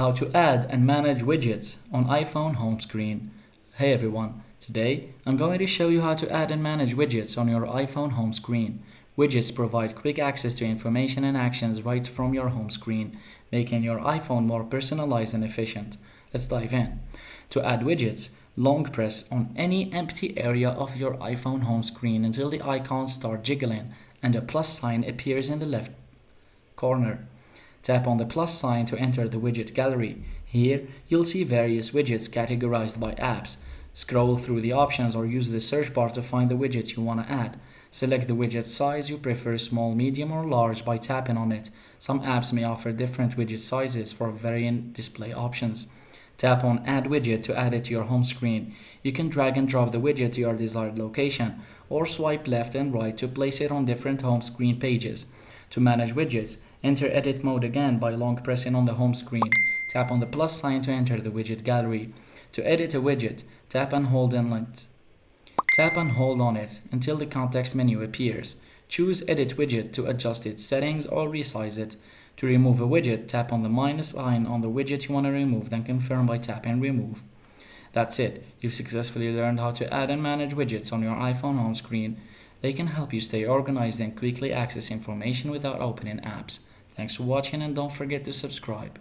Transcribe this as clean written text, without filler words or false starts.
How to add and manage widgets on iPhone home screen. Hey everyone, today I'm going to show you how to add and manage widgets on your iPhone home screen. Widgets provide quick access to information and actions right from your home screen, making your iPhone more personalized and efficient. Let's dive in. To add widgets, long press on any empty area of your iPhone home screen until the icons start jiggling and a plus sign appears in the left corner. Tap on the plus sign to enter the widget gallery. Here, you'll see various widgets categorized by apps. Scroll through the options or use the search bar to find the widget you want to add. Select the widget size you prefer, small, medium, or large, by tapping on it. Some apps may offer different widget sizes for varying display options. Tap on Add Widget to add it to your home screen. You can drag and drop the widget to your desired location, or swipe left and right to place it on different home screen pages. To manage widgets, enter Edit Mode again by long pressing on the home screen. Tap on the plus sign to enter the widget gallery. To edit a widget, tap and hold on it until the context menu appears. Choose Edit Widget to adjust its settings or resize it. To remove a widget, tap on the minus sign on the widget you want to remove, then confirm by tapping Remove. That's it. You've successfully learned how to add and manage widgets on your iPhone home screen. They can help you stay organized and quickly access information without opening apps. Thanks for watching and don't forget to subscribe.